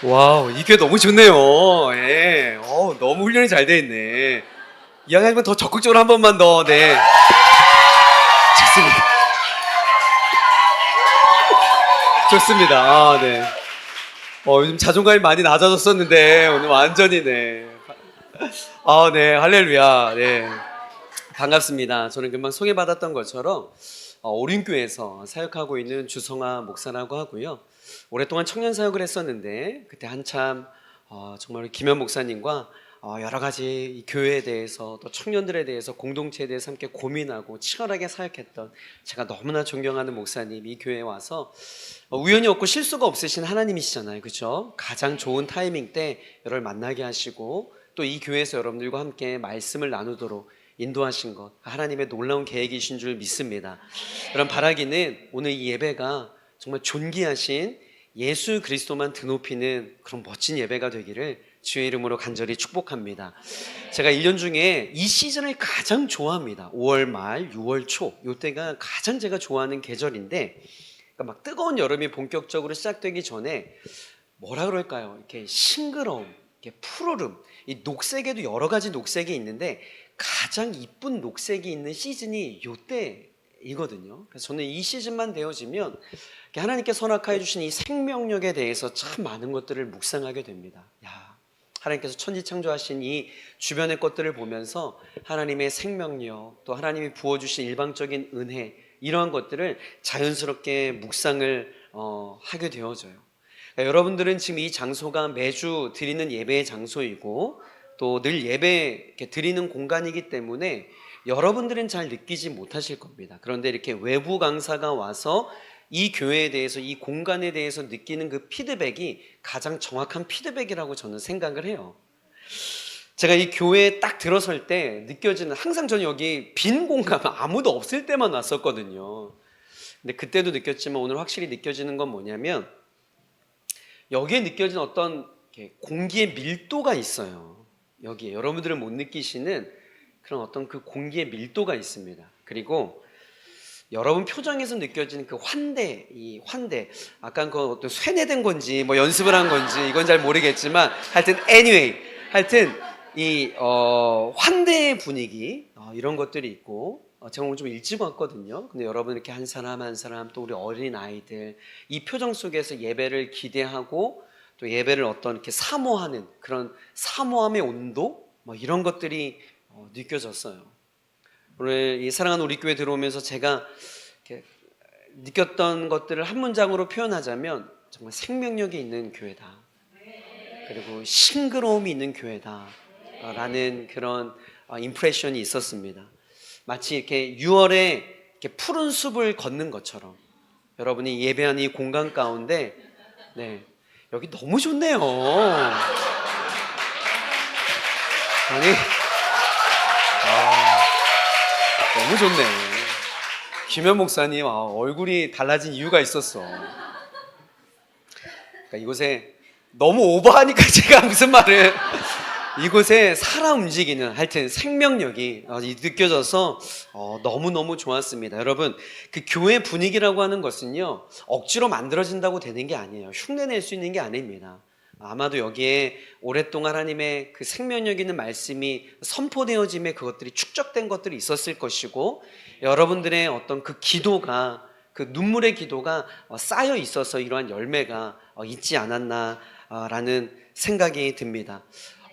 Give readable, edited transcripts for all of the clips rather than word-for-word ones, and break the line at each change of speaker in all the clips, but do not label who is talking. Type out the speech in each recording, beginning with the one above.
와우, 이 교회 너무 좋네요. 예. 너무 훈련이 잘 돼 있네. 이왕이면 더 적극적으로 한 번만 더. 네. 좋습니다. 좋습니다. 네. 요즘 자존감이 많이 낮아졌었는데 오늘 완전히 네. 네. 할렐루야. 네. 반갑습니다. 저는 금방 소개받았던 것처럼 오륜교에서 사역하고 있는 주성아 목사라고 하고요. 오랫동안 청년 사역을 했었는데 그때 한참 정말 김현 목사님과 여러 가지 이 교회에 대해서 또 청년들에 대해서 공동체에 대해서 함께 고민하고 치열하게 사역했던 제가 너무나 존경하는 목사님 이 교회에 와서 우연이 없고 실수가 없으신 하나님이시잖아요. 그렇죠? 가장 좋은 타이밍 때 여러분을 만나게 하시고 또 이 교회에서 여러분들과 함께 말씀을 나누도록 인도하신 것 하나님의 놀라운 계획이신 줄 믿습니다. 여러분 바라기는 오늘 이 예배가 정말 존귀하신 예수 그리스도만 드높이는 그런 멋진 예배가 되기를 주의 이름으로 간절히 축복합니다. 제가 1년 중에 이 시즌을 가장 좋아합니다. 5월 말, 6월 초 이때가 가장 제가 좋아하는 계절인데 그러니까 막 뜨거운 여름이 본격적으로 시작되기 전에 뭐라 그럴까요? 이렇게 싱그러움, 이렇게 푸르름, 이 녹색에도 여러 가지 녹색이 있는데 가장 이쁜 녹색이 있는 시즌이 이때이거든요. 그래서 저는 이 시즌만 되어지면 하나님께서 선악하여 주신 이 생명력에 대해서 참 많은 것들을 묵상하게 됩니다. 하나님께서 천지창조하신 이 주변의 것들을 보면서 하나님의 생명력 또 하나님이 부어주신 일방적인 은혜 이러한 것들을 자연스럽게 묵상을 하게 되어져요. 그러니까 여러분들은 지금 이 장소가 매주 드리는 예배의 장소이고 또 늘 예배 드리는 공간이기 때문에 여러분들은 잘 느끼지 못하실 겁니다. 그런데 이렇게 외부 강사가 와서 이 교회에 대해서 이 공간에 대해서 느끼는 그 피드백이 가장 정확한 피드백이라고 저는 생각을 해요. 제가 이 교회에 딱 들어설 때 느껴지는 항상 저는 여기 빈 공간 아무도 없을 때만 왔었거든요. 근데 그때도 느꼈지만 오늘 확실히 느껴지는 건 뭐냐면 여기에 느껴지는 어떤 공기의 밀도가 있어요. 여기에 여러분들은 못 느끼시는 그런 어떤 그 공기의 밀도가 있습니다. 그리고 여러분 표정에서 느껴지는 그 이 환대 아까 그 어떤 쇠뇌된 건지 뭐 연습을 한 건지 이건 잘 모르겠지만 하여튼 하여튼 이 환대의 분위기 이런 것들이 있고 제가 오늘 좀 일찍 왔거든요. 근데 여러분 이렇게 한 사람 한 사람 또 우리 어린 아이들 이 표정 속에서 예배를 기대하고 또 예배를 어떤 이렇게 사모하는 그런 사모함의 온도 뭐 이런 것들이 느껴졌어요. 오늘 이 사랑하는 우리 교회 들어오면서 제가 이렇게 느꼈던 것들을 한 문장으로 표현하자면 정말 생명력이 있는 교회다. 그리고 싱그러움이 있는 교회다. 라는 그런 임프레션이 있었습니다. 마치 이렇게 6월에 이렇게 푸른 숲을 걷는 것처럼 여러분이 예배하는 이 공간 가운데 여기 너무 좋네요. 아니 너무 좋네. 김현 목사님 얼굴이 달라진 이유가 있었어. 그러니까 이곳에 너무 오버하니까 제가 무슨 말을 이곳에 살아 움직이는 하여튼 생명력이 느껴져서 너무너무 좋았습니다. 여러분 그 교회 분위기라고 하는 것은요 억지로 만들어진다고 되는 게 아니에요. 흉내낼 수 있는 게 아닙니다. 아마도 여기에 오랫동안 하나님의 그 생명력 있는 말씀이 선포되어짐에 그것들이 축적된 것들이 있었을 것이고 여러분들의 어떤 그 기도가 그 눈물의 기도가 쌓여 있어서 이러한 열매가 있지 않았나라는 생각이 듭니다.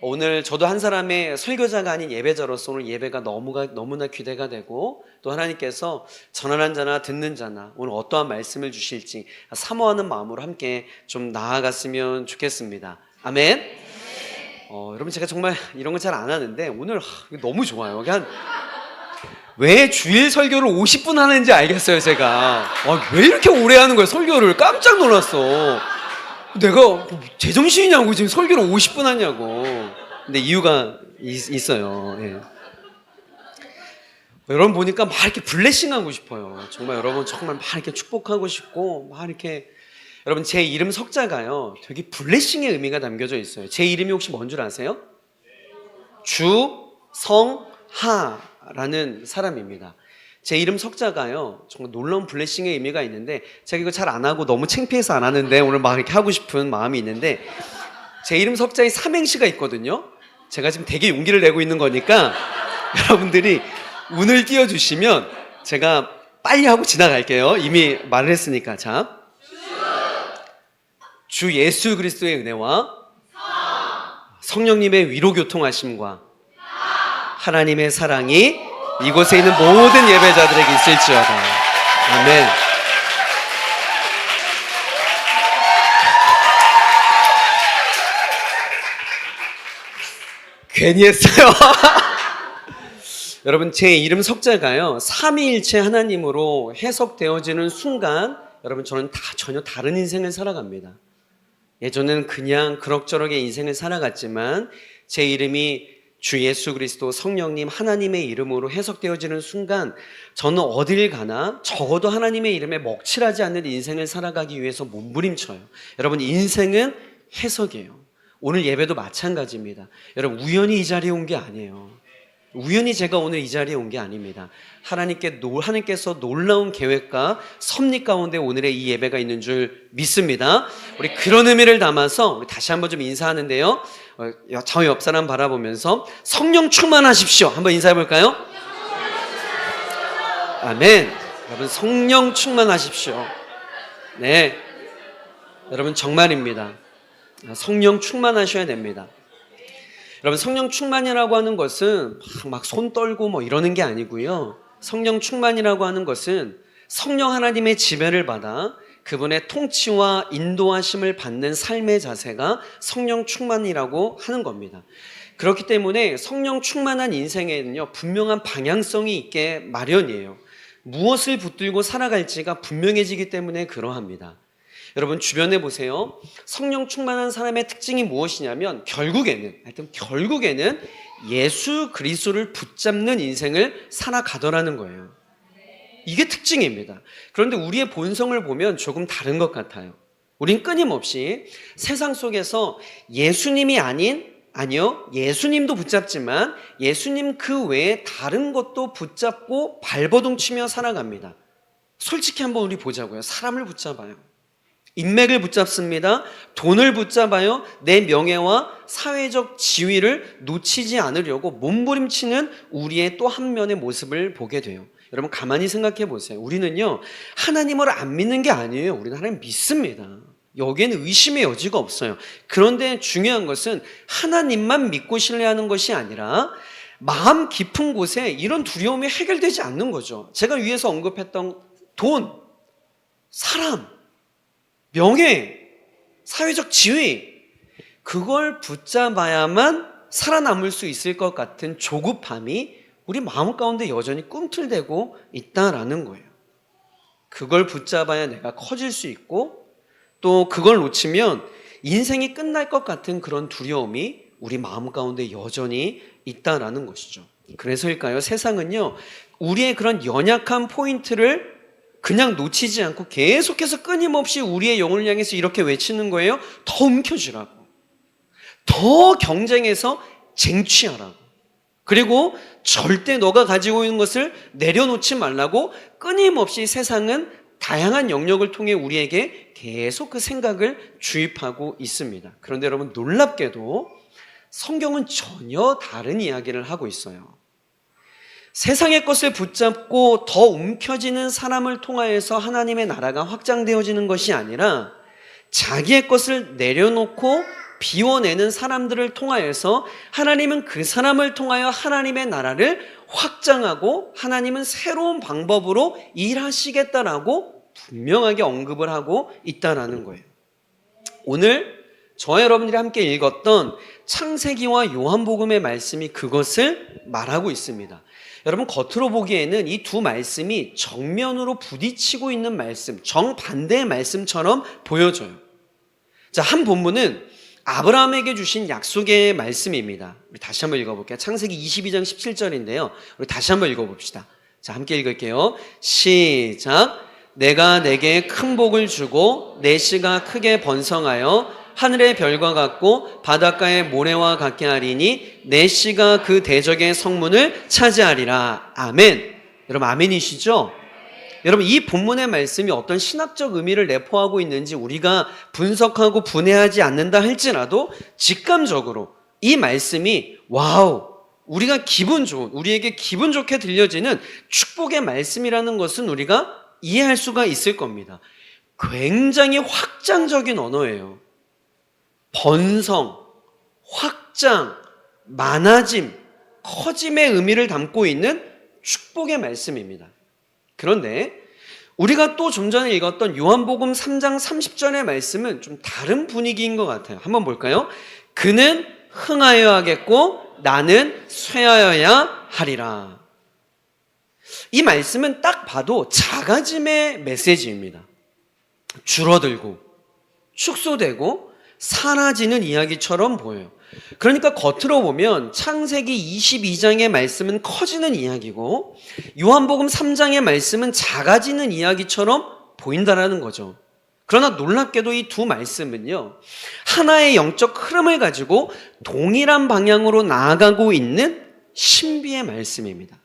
오늘 저도 한 사람의 설교자가 아닌 예배자로서 오늘 예배가 너무나 기대가 되고 또 하나님께서 전하는 자나 듣는 자나 오늘 어떠한 말씀을 주실지 사모하는 마음으로 함께 좀 나아갔으면 좋겠습니다. 아멘. 여러분 제가 정말 이런 거 잘 안 하는데 오늘 너무 좋아요. 왜 주일 설교를 50분 하는지 알겠어요. 제가 왜 이렇게 오래 하는 거예요 설교를. 깜짝 놀랐어. 내가 제정신이냐고 지금 설교를 50분 하냐고. 근데 이유가 있어요. 여러분 보니까 막 이렇게 블레싱하고 싶어요. 정말 여러분 정말 막 이렇게 축복하고 싶고 막 이렇게 여러분 제 이름 석자가요 되게 블레싱의 의미가 담겨져 있어요. 제 이름이 혹시 뭔 줄 아세요? 주성하라는 사람입니다. 제 이름 석자가요 정말 놀라운 블레싱의 의미가 있는데 제가 이거 잘 안 하고 너무 창피해서 안 하는데 오늘 막 이렇게 하고 싶은 마음이 있는데 제 이름 석자에 삼행시가 있거든요. 제가 지금 되게 용기를 내고 있는 거니까 여러분들이 운을 띄워주시면 제가 빨리 하고 지나갈게요. 이미 말을 했으니까. 자, 주 예수 그리스도의 은혜와 성령님의 위로교통하심과 하나님의 사랑이 이곳에 있는 모든 예배자들에게 있을지어다. 아멘. 괜히 했어요. 여러분, 제 이름 석자가요, 삼위일체 하나님으로 해석되어지는 순간 여러분, 저는 전혀 다른 인생을 살아갑니다. 예전에는 그냥 그럭저럭의 인생을 살아갔지만 제 이름이 주 예수 그리스도 성령님 하나님의 이름으로 해석되어지는 순간 저는 어딜 가나 적어도 하나님의 이름에 먹칠하지 않는 인생을 살아가기 위해서 몸부림쳐요. 여러분, 인생은 해석이에요. 오늘 예배도 마찬가지입니다. 여러분, 우연히 이 자리에 온 게 아니에요. 우연히 제가 오늘 이 자리에 온 게 아닙니다. 하나님께서 놀라운 계획과 섭리 가운데 오늘의 이 예배가 있는 줄 믿습니다. 우리 그런 의미를 담아서 우리 다시 한번 좀 인사하는데요. 저 옆 사람 바라보면서 성령 충만하십시오. 한번 인사해 볼까요? 아멘. 여러분, 성령 충만하십시오. 네, 여러분 정말입니다. 성령 충만하셔야 됩니다. 여러분, 성령 충만이라고 하는 것은 막 손 떨고 뭐 이러는 게 아니고요. 성령 충만이라고 하는 것은 성령 하나님의 지배를 받아 그분의 통치와 인도하심을 받는 삶의 자세가 성령 충만이라고 하는 겁니다. 그렇기 때문에 성령 충만한 인생에는요, 분명한 방향성이 있게 마련이에요. 무엇을 붙들고 살아갈지가 분명해지기 때문에 그러합니다. 여러분, 주변에 보세요. 성령 충만한 사람의 특징이 무엇이냐면 결국에는 예수 그리스도를 붙잡는 인생을 살아가더라는 거예요. 이게 특징입니다. 그런데 우리의 본성을 보면 조금 다른 것 같아요. 우린 끊임없이 세상 속에서 예수님이 아니요, 예수님도 붙잡지만 예수님 그 외에 다른 것도 붙잡고 발버둥 치며 살아갑니다. 솔직히 한번 우리 보자고요. 사람을 붙잡아요. 인맥을 붙잡습니다. 돈을 붙잡아요. 내 명예와 사회적 지위를 놓치지 않으려고 몸부림치는 우리의 또 한 면의 모습을 보게 돼요. 여러분, 가만히 생각해 보세요. 우리는요, 하나님을 안 믿는 게 아니에요. 우리는 하나님 믿습니다. 여기에는 의심의 여지가 없어요. 그런데 중요한 것은 하나님만 믿고 신뢰하는 것이 아니라 마음 깊은 곳에 이런 두려움이 해결되지 않는 거죠. 제가 위에서 언급했던 돈, 사람, 명예, 사회적 지위, 그걸 붙잡아야만 살아남을 수 있을 것 같은 조급함이 우리 마음 가운데 여전히 꿈틀대고 있다라는 거예요. 그걸 붙잡아야 내가 커질 수 있고 또 그걸 놓치면 인생이 끝날 것 같은 그런 두려움이 우리 마음 가운데 여전히 있다라는 것이죠. 그래서일까요? 세상은요, 우리의 그런 연약한 포인트를 그냥 놓치지 않고 계속해서 끊임없이 우리의 영혼을 향해서 이렇게 외치는 거예요. 더 움켜쥐라고. 더 경쟁해서 쟁취하라고. 그리고 절대 너가 가지고 있는 것을 내려놓지 말라고 끊임없이 세상은 다양한 영역을 통해 우리에게 계속 그 생각을 주입하고 있습니다. 그런데 여러분, 놀랍게도 성경은 전혀 다른 이야기를 하고 있어요. 세상의 것을 붙잡고 더 움켜쥐는 사람을 통하여서 하나님의 나라가 확장되어지는 것이 아니라 자기의 것을 내려놓고 비워내는 사람들을 통하여서 하나님은 그 사람을 통하여 하나님의 나라를 확장하고 하나님은 새로운 방법으로 일하시겠다라고 분명하게 언급을 하고 있다라는 거예요. 오늘 저와 여러분들이 함께 읽었던 창세기와 요한복음의 말씀이 그것을 말하고 있습니다. 여러분, 겉으로 보기에는 이 두 말씀이 정면으로 부딪히고 있는 말씀, 정반대의 말씀처럼 보여져요. 자, 한 본문은 아브라함에게 주신 약속의 말씀입니다. 우리 다시 한번 읽어볼게요. 창세기 22장 17절인데요. 우리 다시 한번 읽어봅시다. 자, 함께 읽을게요. 시작. 내가 내게 큰 복을 주고 내 씨가 크게 번성하여 하늘의 별과 같고 바닷가의 모래와 같게 하리니 내 씨가 그 대적의 성문을 차지하리라. 아멘. 여러분, 아멘이시죠? 여러분, 이 본문의 말씀이 어떤 신학적 의미를 내포하고 있는지 우리가 분석하고 분해하지 않는다 할지라도 직감적으로 이 말씀이 와우, 우리가 기분 좋은, 우리에게 기분 좋게 들려지는 축복의 말씀이라는 것은 우리가 이해할 수가 있을 겁니다. 굉장히 확장적인 언어예요. 번성, 확장, 많아짐, 커짐의 의미를 담고 있는 축복의 말씀입니다. 그런데 우리가 또 좀 전에 읽었던 요한복음 3장 30절의 말씀은 좀 다른 분위기인 것 같아요. 한번 볼까요? 그는 흥하여야 하겠고 나는 쇠하여야 하리라. 이 말씀은 딱 봐도 작아짐의 메시지입니다. 줄어들고 축소되고 사라지는 이야기처럼 보여요. 그러니까 겉으로 보면 창세기 22장의 말씀은 커지는 이야기고 요한복음 3장의 말씀은 작아지는 이야기처럼 보인다라는 거죠. 그러나 놀랍게도 이 두 말씀은요, 하나의 영적 흐름을 가지고 동일한 방향으로 나아가고 있는 신비의 말씀입니다.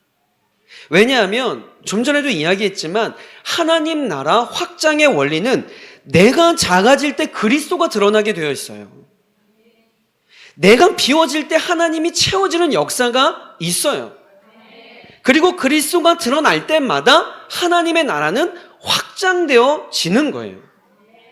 왜냐하면 좀 전에도 이야기했지만 하나님 나라 확장의 원리는 내가 작아질 때 그리스도가 드러나게 되어 있어요. 내가 비워질 때 하나님이 채워지는 역사가 있어요. 그리고 그리스도가 드러날 때마다 하나님의 나라는 확장되어지는 거예요.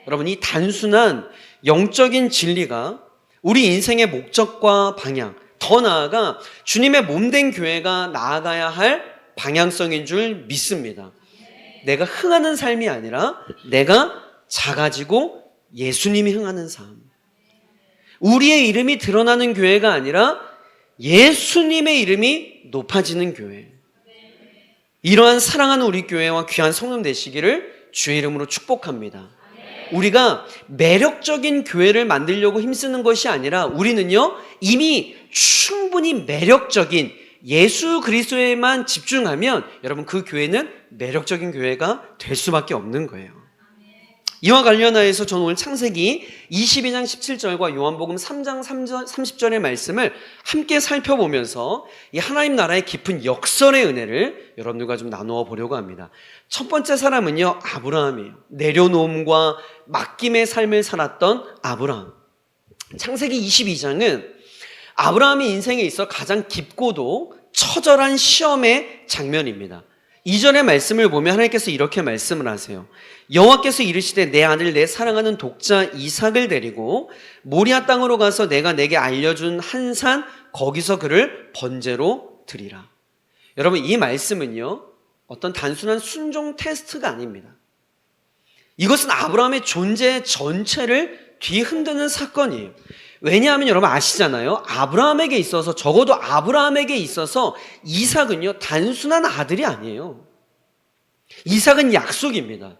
여러분, 이 단순한 영적인 진리가 우리 인생의 목적과 방향, 더 나아가 주님의 몸된 교회가 나아가야 할 방향성인 줄 믿습니다. 내가 흥하는 삶이 아니라 내가 작아지고 예수님이 흥하는 삶. 우리의 이름이 드러나는 교회가 아니라 예수님의 이름이 높아지는 교회. 이러한 사랑하는 우리 교회와 귀한 성령 되시기를 주의 이름으로 축복합니다. 우리가 매력적인 교회를 만들려고 힘쓰는 것이 아니라 우리는요, 이미 충분히 매력적인 예수 그리스도에만 집중하면 여러분, 그 교회는 매력적인 교회가 될 수밖에 없는 거예요. 이와 관련하여서 저는 오늘 창세기 22장 17절과 요한복음 3장 30절의 말씀을 함께 살펴보면서 이 하나님 나라의 깊은 역설의 은혜를 여러분들과 좀 나누어 보려고 합니다. 첫 번째 사람은요, 아브라함이에요. 내려놓음과 맡김의 삶을 살았던 아브라함. 창세기 22장은 아브라함의 인생에 있어 가장 깊고도 처절한 시험의 장면입니다. 이전의 말씀을 보면 하나님께서 이렇게 말씀을 하세요. 여호와께서 이르시되 내 아들 내 사랑하는 독자 이삭을 데리고 모리아 땅으로 가서 내가 내게 알려준 한 산 거기서 그를 번제로 드리라. 여러분, 이 말씀은요, 어떤 단순한 순종 테스트가 아닙니다. 이것은 아브라함의 존재 전체를 뒤흔드는 사건이에요. 왜냐하면 여러분 아시잖아요. 아브라함에게 있어서, 적어도 아브라함에게 있어서 이삭은요, 단순한 아들이 아니에요. 이삭은 약속입니다.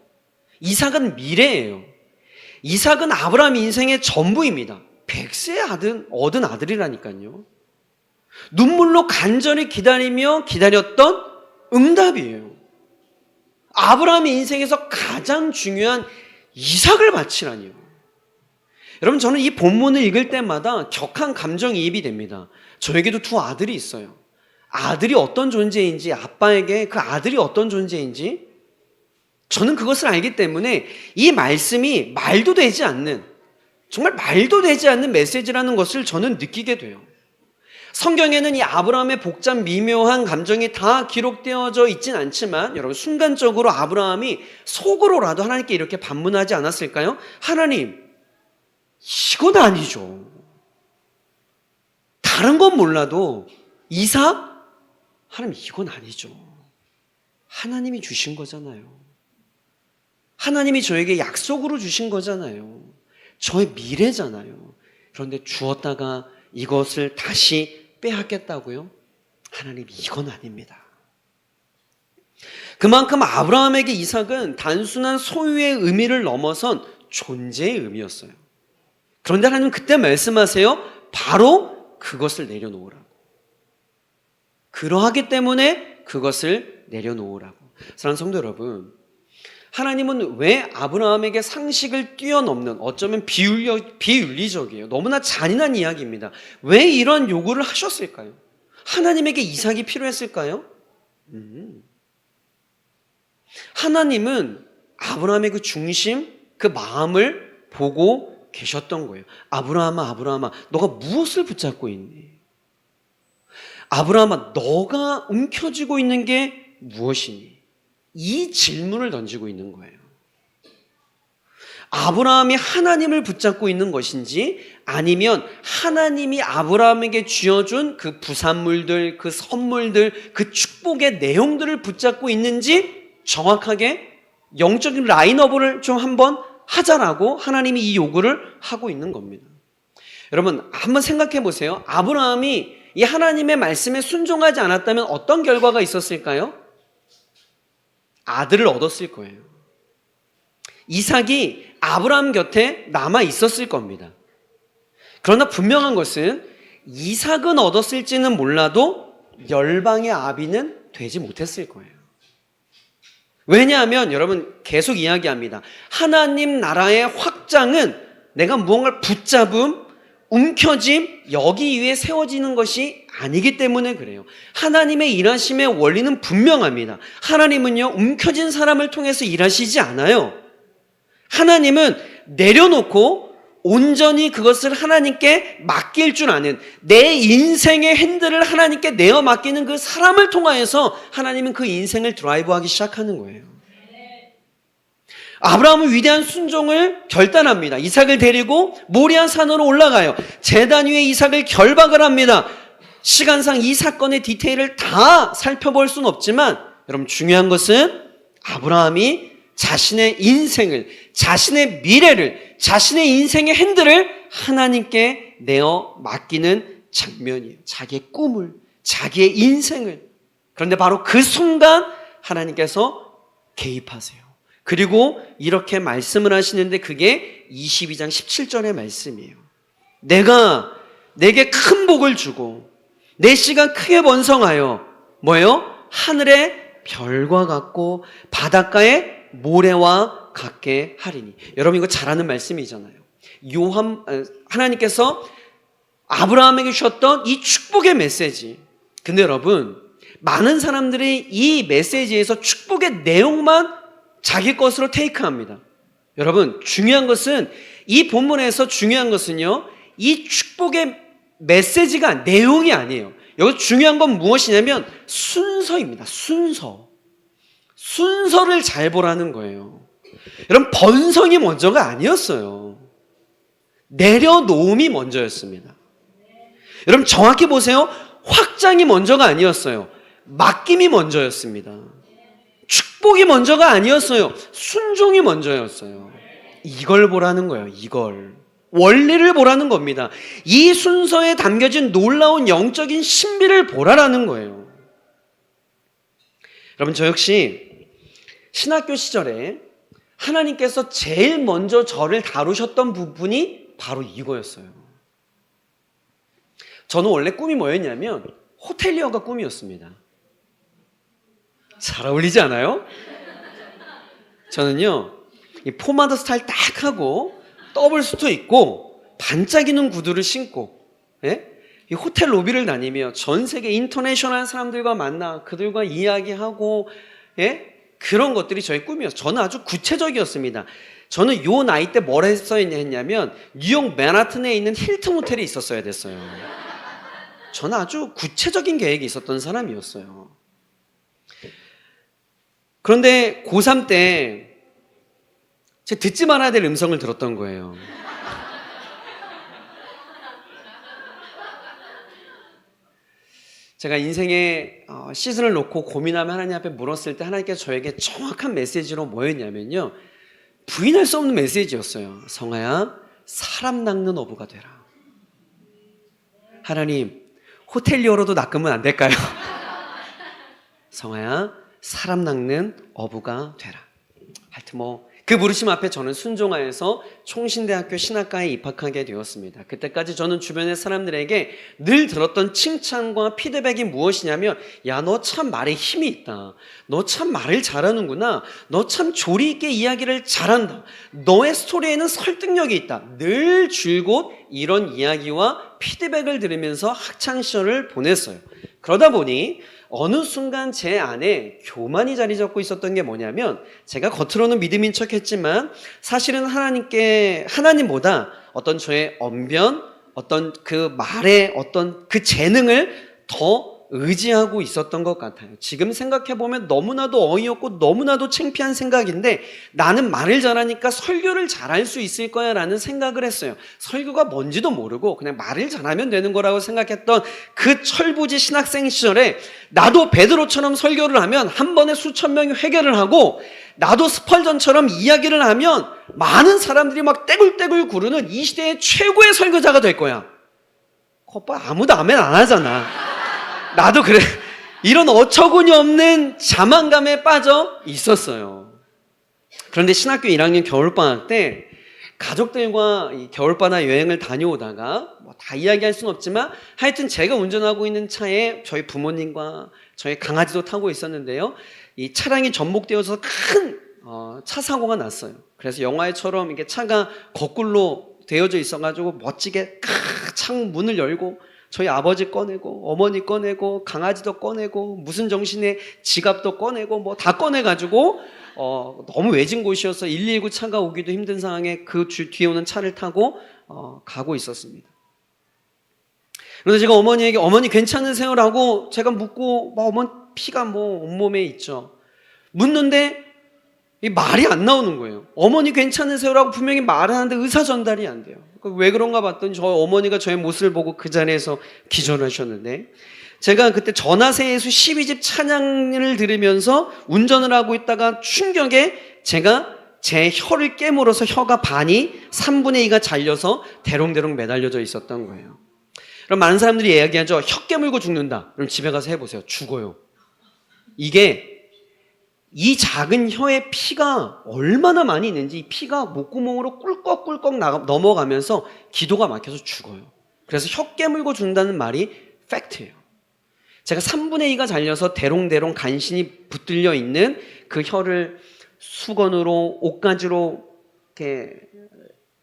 이삭은 미래예요. 이삭은 아브라함 인생의 전부입니다. 100세에 얻은 아들이라니까요. 눈물로 간절히 기다렸던 응답이에요. 아브라함의 인생에서 가장 중요한 이삭을 바치라니요. 여러분, 저는 이 본문을 읽을 때마다 격한 감정이입이 됩니다. 저에게도 두 아들이 있어요. 아들이 어떤 존재인지, 아빠에게 그 아들이 어떤 존재인지 저는 그것을 알기 때문에 이 말씀이 말도 되지 않는, 정말 말도 되지 않는 메시지라는 것을 저는 느끼게 돼요. 성경에는 이 아브라함의 복잡 미묘한 감정이 다 기록되어져 있진 않지만 여러분, 순간적으로 아브라함이 속으로라도 하나님께 이렇게 반문하지 않았을까요? 하나님, 이건 아니죠. 다른 건 몰라도 이삭? 하나님, 이건 아니죠. 하나님이 주신 거잖아요. 하나님이 저에게 약속으로 주신 거잖아요. 저의 미래잖아요. 그런데 주었다가 이것을 다시 빼앗겠다고요? 하나님, 이건 아닙니다. 그만큼 아브라함에게 이삭은 단순한 소유의 의미를 넘어선 존재의 의미였어요. 그런데 하나님은 그때 말씀하세요. 바로 그것을 내려놓으라고. 그러하기 때문에 그것을 내려놓으라고. 사랑하는 성도 여러분, 하나님은 왜 아브라함에게 상식을 뛰어넘는, 어쩌면 비윤리적이에요. 너무나 잔인한 이야기입니다. 왜 이런 요구를 하셨을까요? 하나님에게 이삭이 필요했을까요? 하나님은 아브라함의 그 중심, 그 마음을 보고 계셨던 거예요. 아브라함아, 아브라함아, 너가 무엇을 붙잡고 있니? 아브라함아, 너가 움켜쥐고 있는 게 무엇이니? 이 질문을 던지고 있는 거예요. 아브라함이 하나님을 붙잡고 있는 것인지, 아니면 하나님이 아브라함에게 쥐어준 그 부산물들, 그 선물들, 그 축복의 내용들을 붙잡고 있는지 정확하게 영적인 라인업을 좀 한번 하자라고 하나님이 이 요구를 하고 있는 겁니다. 여러분, 한번 생각해 보세요. 아브라함이 이 하나님의 말씀에 순종하지 않았다면 어떤 결과가 있었을까요? 아들을 얻었을 거예요. 이삭이 아브라함 곁에 남아 있었을 겁니다. 그러나 분명한 것은 이삭은 얻었을지는 몰라도 열방의 아비는 되지 못했을 거예요. 왜냐하면 여러분 계속 이야기합니다. 하나님 나라의 확장은 내가 무언가를 붙잡음, 움켜짐, 여기 위에 세워지는 것이 아니기 때문에 그래요. 하나님의 일하심의 원리는 분명합니다. 하나님은요, 움켜진 사람을 통해서 일하시지 않아요. 하나님은 내려놓고 온전히 그것을 하나님께 맡길 줄 아는, 내 인생의 핸들을 하나님께 내어 맡기는 그 사람을 통하여서 하나님은 그 인생을 드라이브하기 시작하는 거예요. 아브라함은 위대한 순종을 결단합니다. 이삭을 데리고 모리아 산으로 올라가요. 제단 위에 이삭을 결박을 합니다. 시간상 이 사건의 디테일을 다 살펴볼 수는 없지만 여러분 중요한 것은 아브라함이 자신의 인생을, 자신의 미래를, 자신의 인생의 핸들을 하나님께 내어 맡기는 장면이에요. 자기의 꿈을, 자기의 인생을. 그런데 바로 그 순간 하나님께서 개입하세요. 그리고 이렇게 말씀을 하시는데 그게 22장 17절의 말씀이에요. 내가 내게 큰 복을 주고 내 씨가 크게 번성하여 뭐예요? 하늘의 별과 같고 바닷가의 모래와 같게 하리니. 여러분 이거 잘 아는 말씀이잖아요. 하나님께서 아브라함에게 주셨던 이 축복의 메시지. 근데 여러분 많은 사람들이 이 메시지에서 축복의 내용만 자기 것으로 테이크합니다. 여러분 중요한 것은 이 본문에서 중요한 것은요, 이 축복의 메시지가 내용이 아니에요. 여기서 중요한 건 무엇이냐면 순서입니다. 순서를 잘 보라는 거예요. 여러분 번성이 먼저가 아니었어요. 내려놓음이 먼저였습니다. 여러분 정확히 보세요. 확장이 먼저가 아니었어요. 맡김이 먼저였습니다. 축복이 먼저가 아니었어요. 순종이 먼저였어요. 이걸 보라는 거예요. 이걸. 원리를 보라는 겁니다. 이 순서에 담겨진 놀라운 영적인 신비를 보라라는 거예요. 여러분 저 역시 신학교 시절에 하나님께서 제일 먼저 저를 다루셨던 부분이 바로 이거였어요. 저는 원래 꿈이 뭐였냐면 호텔리어가 꿈이었습니다. 잘 어울리지 않아요? 저는요, 이 포마드 스타일 딱 하고 더블 수트 입고 반짝이는 구두를 신고, 예? 이 호텔 로비를 다니며 전 세계 인터내셔널 사람들과 만나 그들과 이야기하고, 예? 그런 것들이 저의 꿈이었어요. 저는 아주 구체적이었습니다. 저는 요 나이 때 뭘 했냐면 뉴욕 맨하튼에 있는 힐튼 호텔에 있었어야 됐어요. 저는 아주 구체적인 계획이 있었던 사람이었어요. 그런데 고3 때 제가 듣지 말아야 될 음성을 들었던 거예요. 제가 인생의 시즌을 놓고 고민하며 하나님 앞에 물었을 때 하나님께서 저에게 정확한 메시지로 뭐였냐면요, 부인할 수 없는 메시지였어요. 성아야, 사람 낚는 어부가 되라. 하나님, 호텔리어로도 낚으면 안 될까요? 성아야, 사람 낚는 어부가 되라. 하여튼 그 부르심 앞에 저는 순종하여서 총신대학교 신학과에 입학하게 되었습니다. 그때까지 저는 주변의 사람들에게 늘 들었던 칭찬과 피드백이 무엇이냐면, 야, 너 참 말에 힘이 있다. 너 참 말을 잘하는구나. 너 참 조리 있게 이야기를 잘한다. 너의 스토리에는 설득력이 있다. 늘 줄곧 이런 이야기와 피드백을 들으면서 학창시절을 보냈어요. 그러다 보니 어느 순간 제 안에 교만이 자리 잡고 있었던 게 뭐냐면, 제가 겉으로는 믿음인 척 했지만 사실은 하나님보다 어떤 저의 언변, 어떤 그 말의 어떤 그 재능을 더 의지하고 있었던 것 같아요. 지금 생각해보면 너무나도 어이없고 너무나도 창피한 생각인데, 나는 말을 잘하니까 설교를 잘할 수 있을 거야 라는 생각을 했어요. 설교가 뭔지도 모르고 그냥 말을 잘하면 되는 거라고 생각했던 그 철부지 신학생 시절에, 나도 베드로처럼 설교를 하면 한 번에 수천 명이 회개를 하고, 나도 스펄전처럼 이야기를 하면 많은 사람들이 막 떼굴떼굴 구르는 이 시대의 최고의 설교자가 될 거야. 오빠 아무도 아멘 안 하잖아. 나도 그래. 이런 어처구니 없는 자만감에 빠져 있었어요. 그런데 신학교 1학년 겨울방학 때 가족들과 이 겨울바다 여행을 다녀오다가 뭐 다 이야기할 수는 없지만 하여튼 제가 운전하고 있는 차에 저희 부모님과 저희 강아지도 타고 있었는데요. 이 차량이 전복되어서 큰 차 사고가 났어요. 그래서 영화에처럼 이게 차가 거꾸로 되어져 있어가지고 멋지게 창 문을 열고 저희 아버지 꺼내고 어머니 꺼내고 강아지도 꺼내고 무슨 정신에 지갑도 꺼내고 뭐 다 꺼내가지고 너무 외진 곳이어서 119 차가 오기도 힘든 상황에 그 뒤에 오는 차를 타고 가고 있었습니다. 그래서 제가 어머니에게 어머니 괜찮으세요라고 제가 묻고 어머니 피가 뭐 온몸에 있죠. 묻는데 이 말이 안 나오는 거예요. 어머니 괜찮으세요라고 분명히 말하는데 의사 전달이 안 돼요. 왜 그런가 봤더니 저 어머니가 저의 모습을 보고 그 자리에서 기절하셨는데, 제가 그때 전하세예수 12집 찬양을 들으면서 운전을 하고 있다가 충격에 제가 제 혀를 깨물어서 혀가 반이 3분의 2가 잘려서 대롱대롱 매달려져 있었던 거예요. 그럼 많은 사람들이 이야기하죠. 혀 깨물고 죽는다. 그럼 집에 가서 해보세요. 죽어요. 이게 이 작은 혀에 피가 얼마나 많이 있는지, 이 피가 목구멍으로 꿀꺽꿀꺽 넘어가면서 기도가 막혀서 죽어요. 그래서 혀 깨물고 죽는다는 말이 팩트예요. 제가 3분의 2가 잘려서 대롱대롱 간신히 붙들려 있는 그 혀를 수건으로 옷가지로 이렇게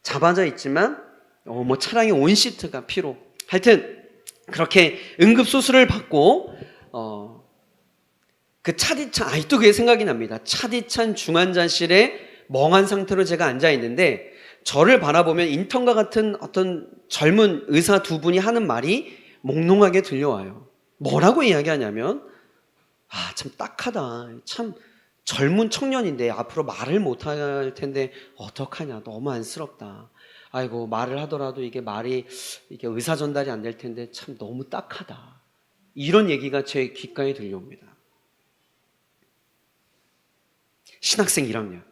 잡아져 있지만 뭐 차량의 온 시트가 피로, 하여튼 그렇게 응급수술을 받고 그 차디찬, 아직도 그게 생각이 납니다. 차디찬 중환자실에 멍한 상태로 제가 앉아있는데 저를 바라보면 인턴과 같은 어떤 젊은 의사 두 분이 하는 말이 몽롱하게 들려와요. 뭐라고 이야기하냐면, 참 딱하다. 참 젊은 청년인데 앞으로 말을 못할 텐데 어떡하냐. 너무 안쓰럽다. 아이고, 말을 하더라도 이게 의사 전달이 안 될 텐데 참 너무 딱하다. 이런 얘기가 제 귓가에 들려옵니다. 신학생 1학년.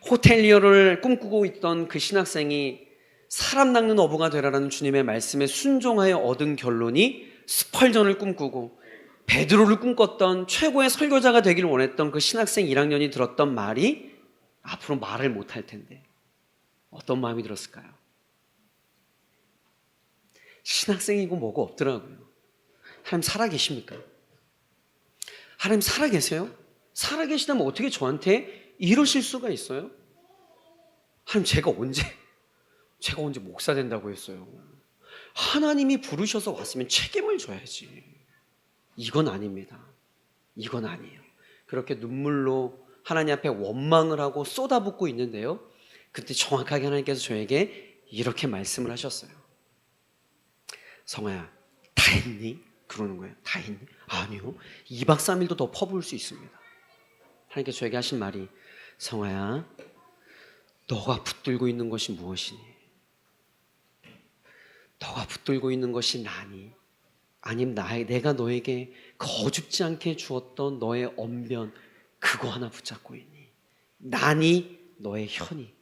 호텔리어를 꿈꾸고 있던 그 신학생이 사람 낚는 어부가 되라라는 주님의 말씀에 순종하여 얻은 결론이 스펄전을 꿈꾸고 베드로를 꿈꿨던 최고의 설교자가 되기를 원했던 그 신학생 1학년이 들었던 말이 앞으로 말을 못할 텐데 어떤 마음이 들었을까요? 신학생이고 뭐고 없더라고요. 하나님 살아계십니까? 하나님 살아계세요? 살아계시다면 어떻게 저한테 이러실 수가 있어요? 하나님 제가 언제 목사 된다고 했어요? 하나님이 부르셔서 왔으면 책임을 져야지. 이건 아닙니다. 이건 아니에요. 그렇게 눈물로 하나님 앞에 원망을 하고 쏟아붓고 있는데요, 그때 정확하게 하나님께서 저에게 이렇게 말씀을 하셨어요. 성아야, 다 했니? 그러는 거예요. 다 했니? 아니요. 2박 3일도 더 퍼부을 수 있습니다. 하나님께서 저에게 하신 말이, 성아야, 너가 붙들고 있는 것이 무엇이니? 너가 붙들고 있는 것이 나니? 아니면 내가 너에게 거줍지 않게 주었던 너의 언변, 그거 하나 붙잡고 있니? 나니? 너의 혀니?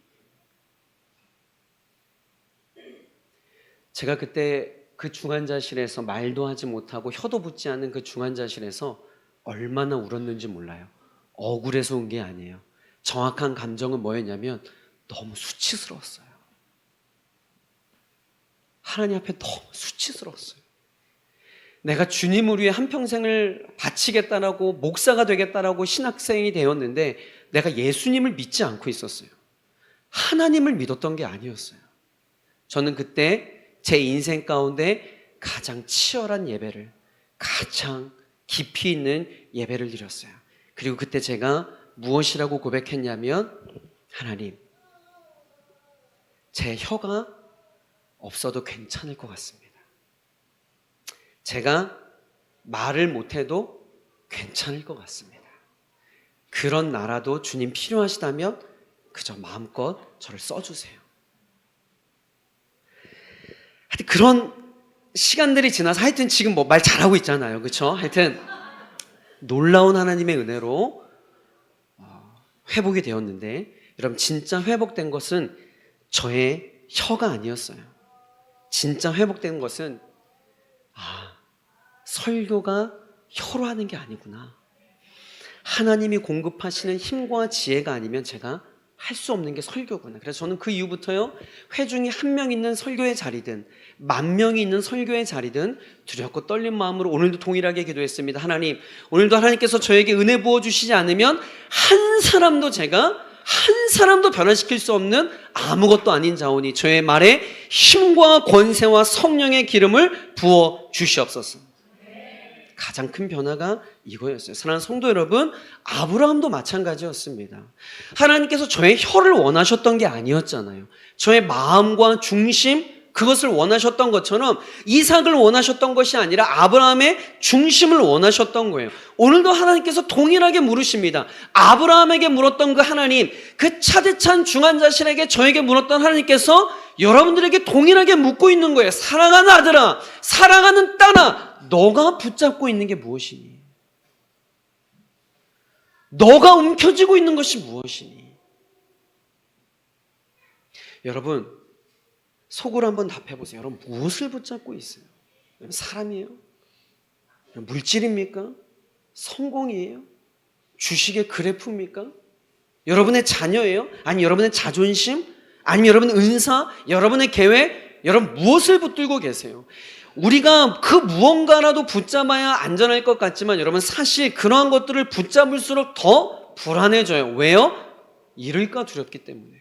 제가 그때 그 중환자실에서 말도 하지 못하고 혀도 붙지 않은 그 중환자실에서 얼마나 울었는지 몰라요. 억울해서 온 게 아니에요. 정확한 감정은 뭐였냐면 너무 수치스러웠어요. 하나님 앞에 너무 수치스러웠어요. 내가 주님을 위해 한평생을 바치겠다라고, 목사가 되겠다라고 신학생이 되었는데 내가 예수님을 믿지 않고 있었어요. 하나님을 믿었던 게 아니었어요. 저는 그때 제 인생 가운데 가장 치열한 예배를, 가장 깊이 있는 예배를 드렸어요. 그리고 그때 제가 무엇이라고 고백했냐면, 하나님, 제 혀가 없어도 괜찮을 것 같습니다. 제가 말을 못해도 괜찮을 것 같습니다. 그런 나라도 주님 필요하시다면 그저 마음껏 저를 써주세요. 하여튼 그런 시간들이 지나서, 하여튼 지금 뭐 말 잘하고 있잖아요. 그렇죠? 하여튼 놀라운 하나님의 은혜로 회복이 되었는데, 여러분 진짜 회복된 것은 저의 혀가 아니었어요. 진짜 회복된 것은 설교가 혀로 하는 게 아니구나. 하나님이 공급하시는 힘과 지혜가 아니면 제가 할 수 없는 게 설교구나. 그래서 저는 그 이후부터요, 회중이 1명 있는 설교의 자리든 10,000명이 있는 설교의 자리든 두렵고 떨린 마음으로 오늘도 동일하게 기도했습니다. 하나님, 오늘도 하나님께서 저에게 은혜 부어주시지 않으면 한 사람도 변화시킬 수 없는 아무것도 아닌 자오니 저의 말에 힘과 권세와 성령의 기름을 부어 주시옵소서. 가장 큰 변화가 이거였어요. 사랑하는 성도 여러분, 아브라함도 마찬가지였습니다. 하나님께서 저의 혀를 원하셨던 게 아니었잖아요. 저의 마음과 중심, 그것을 원하셨던 것처럼 이삭을 원하셨던 것이 아니라 아브라함의 중심을 원하셨던 거예요. 오늘도 하나님께서 동일하게 물으십니다. 아브라함에게 물었던 그 하나님, 그 차디찬 중환자실에게 저에게 물었던 하나님께서 여러분들에게 동일하게 묻고 있는 거예요. 사랑하는 아들아, 사랑하는 딸아, 너가 붙잡고 있는 게 무엇이니? 너가 움켜쥐고 있는 것이 무엇이니? 여러분, 속으로 한번 답해보세요. 여러분, 무엇을 붙잡고 있어요? 사람이에요? 물질입니까? 성공이에요? 주식의 그래프입니까? 여러분의 자녀예요? 아니 여러분의 자존심? 아니면 여러분의 은사? 여러분의 계획? 여러분 무엇을 붙들고 계세요? 우리가 그 무언가라도 붙잡아야 안전할 것 같지만 여러분 사실 그러한 것들을 붙잡을수록 더 불안해져요. 왜요? 잃을까 두렵기 때문에.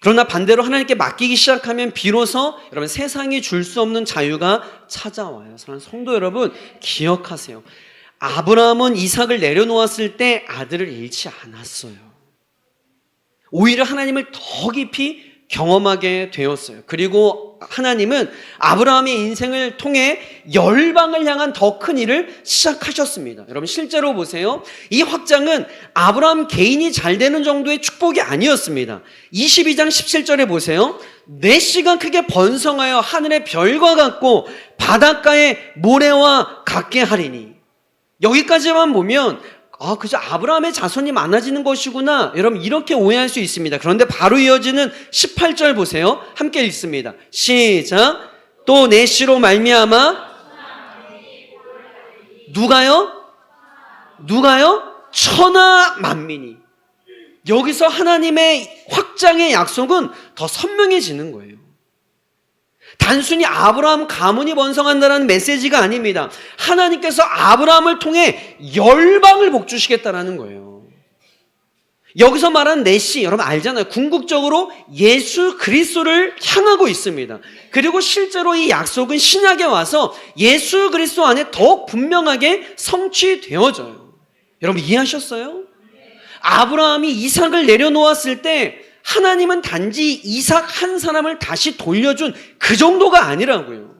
그러나 반대로 하나님께 맡기기 시작하면 비로소 여러분 세상이 줄 수 없는 자유가 찾아와요. 사랑하는 성도 여러분, 기억하세요. 아브라함은 이삭을 내려놓았을 때 아들을 잃지 않았어요. 오히려 하나님을 더 깊이 경험하게 되었어요. 그리고 하나님은 아브라함의 인생을 통해 열방을 향한 더 큰 일을 시작하셨습니다. 여러분 실제로 보세요. 이 확장은 아브라함 개인이 잘 되는 정도의 축복이 아니었습니다. 22장 17절에 보세요. 내 씨가 크게 번성하여 하늘의 별과 같고 바닷가의 모래와 같게 하리니. 여기까지만 보면 그저 아브라함의 자손이 많아지는 것이구나. 여러분 이렇게 오해할 수 있습니다. 그런데 바로 이어지는 18절 보세요. 함께 읽습니다. 시작. 또 내 씨로 말미암아 누가요? 천하 만민이. 여기서 하나님의 확장의 약속은 더 선명해지는 거예요. 단순히 아브라함 가문이 번성한다는 메시지가 아닙니다. 하나님께서 아브라함을 통해 열방을 복주시겠다라는 거예요. 여기서 말하는 내시 여러분 알잖아요. 궁극적으로 예수 그리스도를 향하고 있습니다. 그리고 실제로 이 약속은 신약에 와서 예수 그리스도 안에 더욱 분명하게 성취되어져요. 여러분 이해하셨어요? 아브라함이 이삭을 내려놓았을 때 하나님은 단지 이삭 한 사람을 다시 돌려준 그 정도가 아니라고요.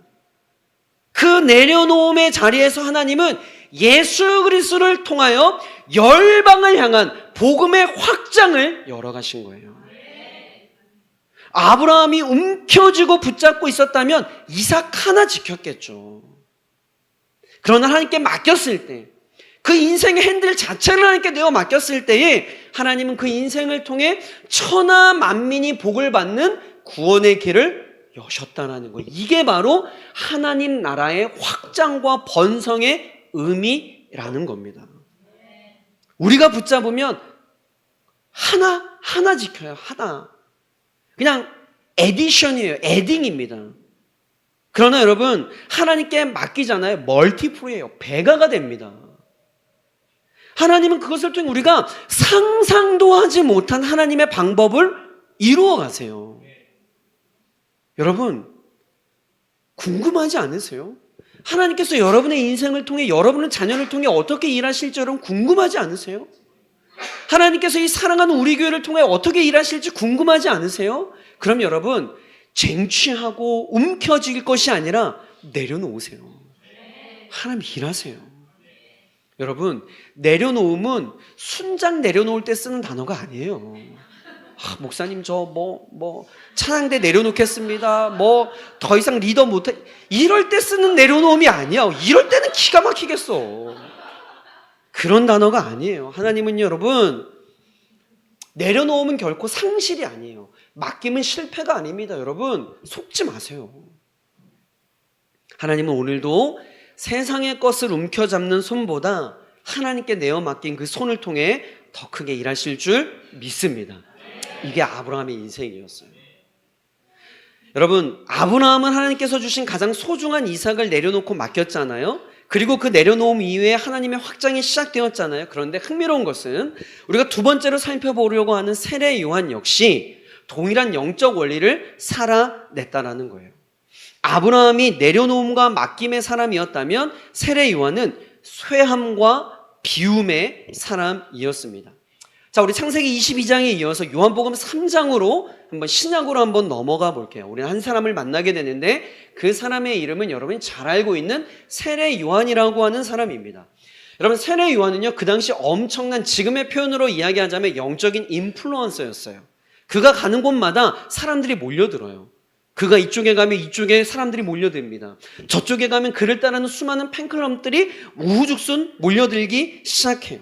그 내려놓음의 자리에서 하나님은 예수 그리스도를 통하여 열방을 향한 복음의 확장을 열어가신 거예요. 아브라함이 움켜쥐고 붙잡고 있었다면 이삭 하나 지켰겠죠. 그러나 하나님께 맡겼을 때, 그 인생의 핸들 자체를 하나님께 내어 맡겼을 때에 하나님은 그 인생을 통해 천하 만민이 복을 받는 구원의 길을 여셨다는 거예요. 이게 바로 하나님 나라의 확장과 번성의 의미라는 겁니다. 우리가 붙잡으면 하나 지켜요. 하나. 그냥 에디션이에요. 에딩입니다. 그러나 여러분 하나님께 맡기잖아요. 멀티플이에요. 배가가 됩니다. 하나님은 그것을 통해 우리가 상상도 하지 못한 하나님의 방법을 이루어 가세요. 여러분 궁금하지 않으세요? 하나님께서 여러분의 인생을 통해, 여러분의 자녀를 통해 어떻게 일하실지 여러분 궁금하지 않으세요? 하나님께서 이 사랑하는 우리 교회를 통해 어떻게 일하실지 궁금하지 않으세요? 그럼 여러분, 쟁취하고 움켜쥘 것이 아니라 내려놓으세요. 하나님 일하세요. 여러분, 내려놓음은 순장 내려놓을 때 쓰는 단어가 아니에요. 목사님 저 찬양대 내려놓겠습니다. 더 이상 리더 못해. 이럴 때 쓰는 내려놓음이 아니야. 이럴 때는 기가 막히겠어. 그런 단어가 아니에요. 하나님은 여러분, 내려놓음은 결코 상실이 아니에요. 맡김은 실패가 아닙니다. 여러분, 속지 마세요. 하나님은 오늘도 세상의 것을 움켜잡는 손보다 하나님께 내어 맡긴 그 손을 통해 더 크게 일하실 줄 믿습니다. 이게 아브라함의 인생이었어요. 여러분, 아브라함은 하나님께서 주신 가장 소중한 이삭을 내려놓고 맡겼잖아요. 그리고 그 내려놓음 이후에 하나님의 확장이 시작되었잖아요. 그런데 흥미로운 것은 우리가 두 번째로 살펴보려고 하는 세례 요한 역시 동일한 영적 원리를 살아냈다라는 거예요. 아브라함이 내려놓음과 맡김의 사람이었다면 세례 요한은 쇠함과 비움의 사람이었습니다. 자, 우리 창세기 22장에 이어서 요한복음 3장으로 신약으로 한번 넘어가 볼게요. 우리는 한 사람을 만나게 되는데 그 사람의 이름은 여러분이 잘 알고 있는 세례 요한이라고 하는 사람입니다. 여러분, 세례 요한은요, 그 당시 엄청난, 지금의 표현으로 이야기하자면 영적인 인플루언서였어요. 그가 가는 곳마다 사람들이 몰려들어요. 그가 이쪽에 가면 이쪽에 사람들이 몰려듭니다. 저쪽에 가면 그를 따르는 수많은 팬클럽들이 우후죽순 몰려들기 시작해요.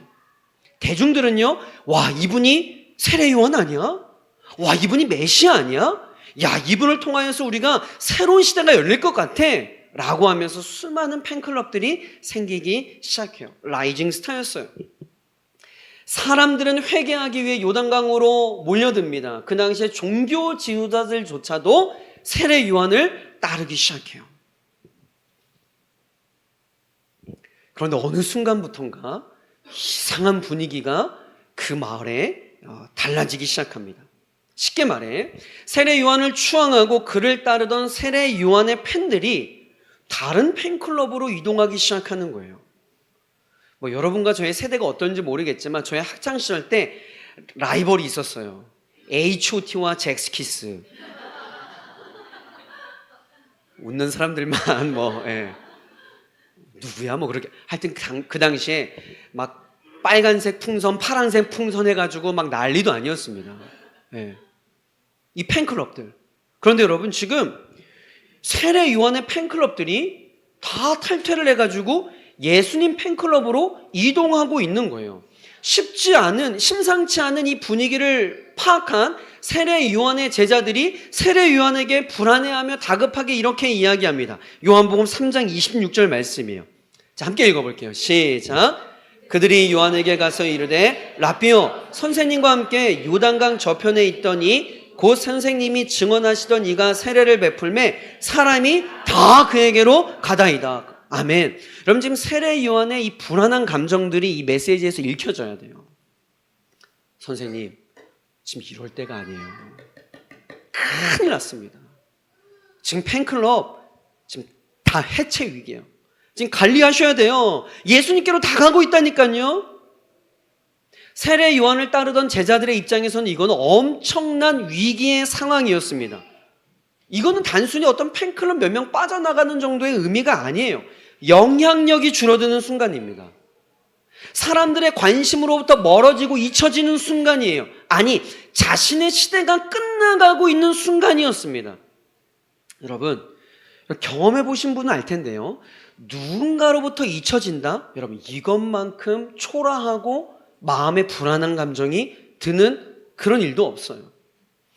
대중들은요, 와, 이분이 세례 요한 아니야? 와, 이분이 메시아 아니야? 야, 이분을 통하여서 우리가 새로운 시대가 열릴 것 같아 라고 하면서 수많은 팬클럽들이 생기기 시작해요. 라이징 스타였어요. 사람들은 회개하기 위해 요단강으로 몰려듭니다. 그 당시에 종교 지도자들조차도 세례 요한을 따르기 시작해요. 그런데 어느 순간부터인가 이상한 분위기가 그 마을에 달라지기 시작합니다. 쉽게 말해 세례 요한을 추앙하고 그를 따르던 세례 요한의 팬들이 다른 팬클럽으로 이동하기 시작하는 거예요. 여러분과 저의 세대가 어떤지 모르겠지만 저의 학창시절 때 라이벌이 있었어요. H.O.T와 잭스키스. 웃는 사람들만 누구야 그렇게 하여튼 그 당시에 막 빨간색 풍선, 파란색 풍선 해가지고 막 난리도 아니었습니다. 이 팬클럽들. 그런데 여러분, 지금 세례 요한의 팬클럽들이 다 탈퇴를 해가지고 예수님 팬클럽으로 이동하고 있는 거예요. 심상치 않은 이 분위기를 파악한 세례 요한의 제자들이 세례 요한에게 불안해하며 다급하게 이렇게 이야기합니다. 요한복음 3장 26절 말씀이에요. 자, 함께 읽어볼게요. 시작. 그들이 요한에게 가서 이르되 라삐요, 선생님과 함께 요단강 저편에 있더니 곧 선생님이 증언하시던 이가 세례를 베풀매 사람이 다 그에게로 가다이다. 아멘. 여러분, 지금 세례 요한의 이 불안한 감정들이 이 메시지에서 읽혀져야 돼요. 선생님, 지금 이럴 때가 아니에요. 큰일 났습니다. 지금 팬클럽 지금 다 해체 위기예요. 지금 관리하셔야 돼요. 예수님께로 다 가고 있다니까요. 세례 요한을 따르던 제자들의 입장에서는 이거는 엄청난 위기의 상황이었습니다. 이거는 단순히 어떤 팬클럽 몇 명 빠져나가는 정도의 의미가 아니에요. 영향력이 줄어드는 순간입니다. 사람들의 관심으로부터 멀어지고 잊혀지는 순간이에요. 아니, 자신의 시대가 끝나가고 있는 순간이었습니다. 여러분, 경험해 보신 분은 알 텐데요. 누군가로부터 잊혀진다? 여러분, 이것만큼 초라하고 마음에 불안한 감정이 드는 그런 일도 없어요.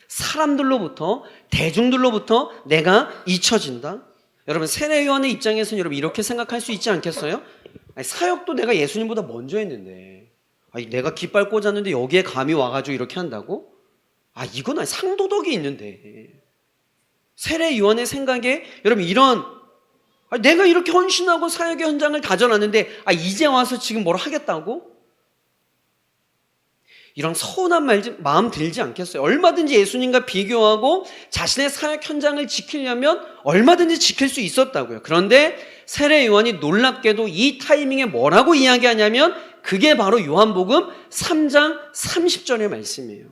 사람들로부터, 대중들로부터 내가 잊혀진다? 여러분, 세례 요한의 입장에서는 여러분 이렇게 생각할 수 있지 않겠어요? 사역도 내가 예수님보다 먼저 했는데, 내가 깃발 꽂았는데 여기에 감히 와가지고 이렇게 한다고? 이건 상도덕이 있는데. 세례 요한의 생각에 여러분 이런, 내가 이렇게 헌신하고 사역의 현장을 다져놨는데 이제 와서 지금 뭘 하겠다고? 이런 서운한 마음 들지 않겠어요? 얼마든지 예수님과 비교하고 자신의 사역 현장을 지키려면 얼마든지 지킬 수 있었다고요. 그런데 세례 요한이 놀랍게도 이 타이밍에 뭐라고 이야기하냐면 그게 바로 요한복음 3장 30절의 말씀이에요.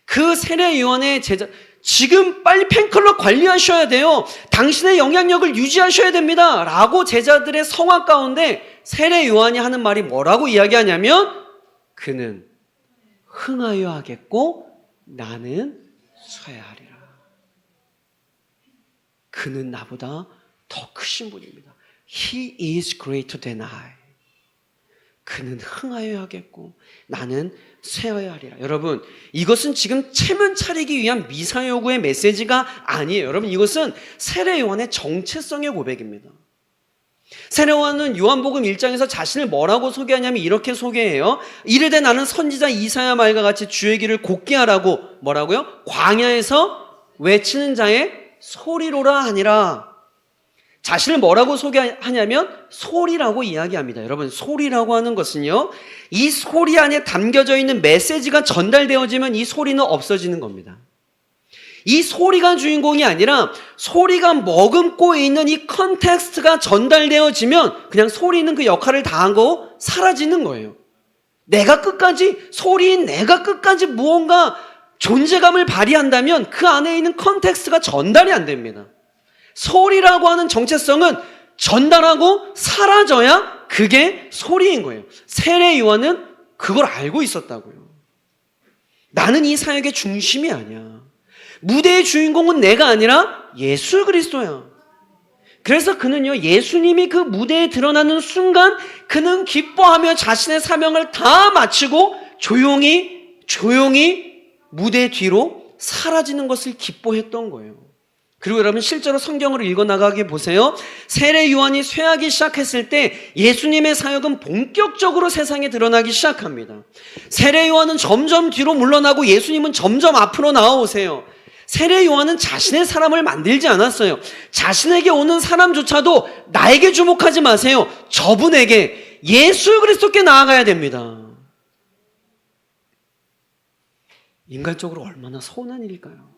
그 세례 요한의 제자, 지금 빨리 팬클럽 관리하셔야 돼요. 당신의 영향력을 유지하셔야 됩니다. 라고 제자들의 성화 가운데 세례 요한이 하는 말이 뭐라고 이야기하냐면 그는 흥하여 하겠고 나는 쇠하리라. 그는 나보다 더 크신 분입니다. He is greater than I. 그는 흥하여 하겠고 나는 쇠하여 하리라. 여러분, 이것은 지금 체면 차리기 위한 미사 요구의 메시지가 아니에요. 여러분, 이것은 세례 요한의 정체성의 고백입니다. 세례 요한은 요한복음 1장에서 자신을 뭐라고 소개하냐면 이렇게 소개해요. 이르되 나는 선지자 이사야 말과 같이 주의 길을 곧게 하라고 뭐라고요? 광야에서 외치는 자의 소리로라 하니라. 자신을 뭐라고 소개하냐면 소리라고 이야기합니다. 여러분, 소리라고 하는 것은요, 이 소리 안에 담겨져 있는 메시지가 전달되어지면 이 소리는 없어지는 겁니다. 이 소리가 주인공이 아니라 소리가 머금고 있는 이 컨텍스트가 전달되어지면 그냥 소리는 그 역할을 다하고 사라지는 거예요. 내가 끝까지 무언가 존재감을 발휘한다면 그 안에 있는 컨텍스트가 전달이 안 됩니다. 소리라고 하는 정체성은 전달하고 사라져야 그게 소리인 거예요. 세례 요한은 그걸 알고 있었다고요. 나는 이 사역의 중심이 아니야. 무대의 주인공은 내가 아니라 예수 그리스도야. 그래서 그는요, 예수님이 그 무대에 드러나는 순간 그는 기뻐하며 자신의 사명을 다 마치고 조용히 무대 뒤로 사라지는 것을 기뻐했던 거예요. 그리고 여러분, 실제로 성경을 읽어나가게 보세요. 세례 요한이 쇠하기 시작했을 때 예수님의 사역은 본격적으로 세상에 드러나기 시작합니다. 세례 요한은 점점 뒤로 물러나고 예수님은 점점 앞으로 나와오세요. 세례 요한은 자신의 사람을 만들지 않았어요. 자신에게 오는 사람조차도 나에게 주목하지 마세요. 저분에게, 예수 그리스도께 나아가야 됩니다. 인간적으로 얼마나 서운한 일일까요?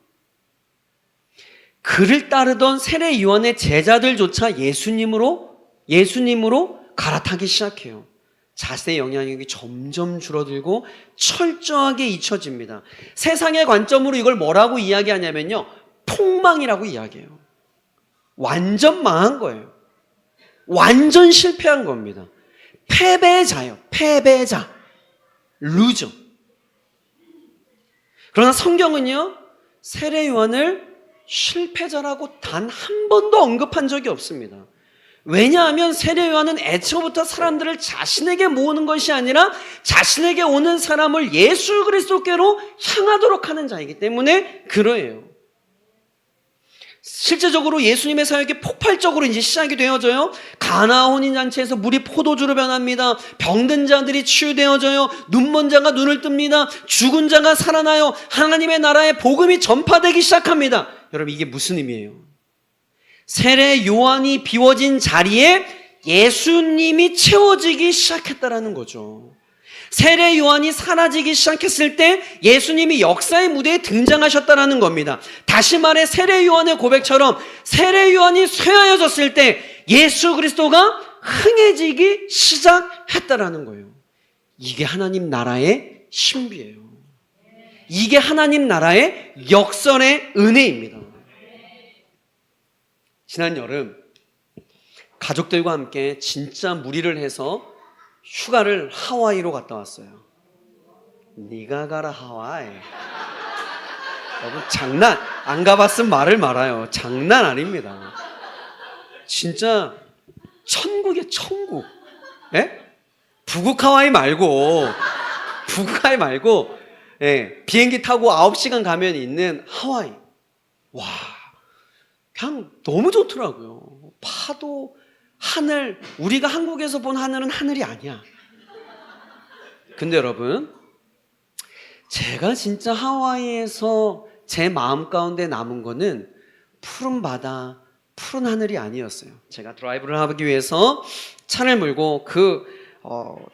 그를 따르던 세례 요한의 제자들조차 예수님으로 갈아타기 시작해요. 자신의 영향력이 점점 줄어들고 철저하게 잊혀집니다. 세상의 관점으로 이걸 뭐라고 이야기하냐면요, 폭망이라고 이야기해요. 완전 망한 거예요. 완전 실패한 겁니다. 패배자예요. 패배자. 루저. 그러나 성경은요, 세례 요한을 실패자라고 단 한 번도 언급한 적이 없습니다. 왜냐하면 세례 요한은 애초부터 사람들을 자신에게 모으는 것이 아니라 자신에게 오는 사람을 예수 그리스도께로 향하도록 하는 자이기 때문에 그러해요. 실제적으로 예수님의 사역이 폭발적으로 이제 시작이 되어져요. 가나 혼인잔치에서 물이 포도주로 변합니다. 병든 자들이 치유되어져요. 눈먼 자가 눈을 뜹니다. 죽은 자가 살아나요. 하나님의 나라의 복음이 전파되기 시작합니다. 여러분, 이게 무슨 의미예요? 세례 요한이 비워진 자리에 예수님이 채워지기 시작했다라는 거죠. 세례 요한이 사라지기 시작했을 때 예수님이 역사의 무대에 등장하셨다라는 겁니다. 다시 말해 세례 요한의 고백처럼 세례 요한이 쇠하여졌을 때 예수 그리스도가 흥해지기 시작했다라는 거예요. 이게 하나님 나라의 신비예요. 이게 하나님 나라의 역설의 은혜입니다. 지난 여름 가족들과 함께 진짜 무리를 해서 휴가를 하와이로 갔다 왔어요. 네가 가라 하와이. 여러분, 장난 안 가봤으면 말을 말아요. 장난 아닙니다. 진짜 천국이에요. 천국. 예? 북극 하와이 말고 예, 비행기 타고 9시간 가면 있는 하와이. 와, 그냥 너무 좋더라고요. 파도, 하늘, 우리가 한국에서 본 하늘은 하늘이 아니야. 근데 여러분, 제가 진짜 하와이에서 제 마음 가운데 남은 거는 푸른 바다, 푸른 하늘이 아니었어요. 제가 드라이브를 하기 위해서 차를 몰고 그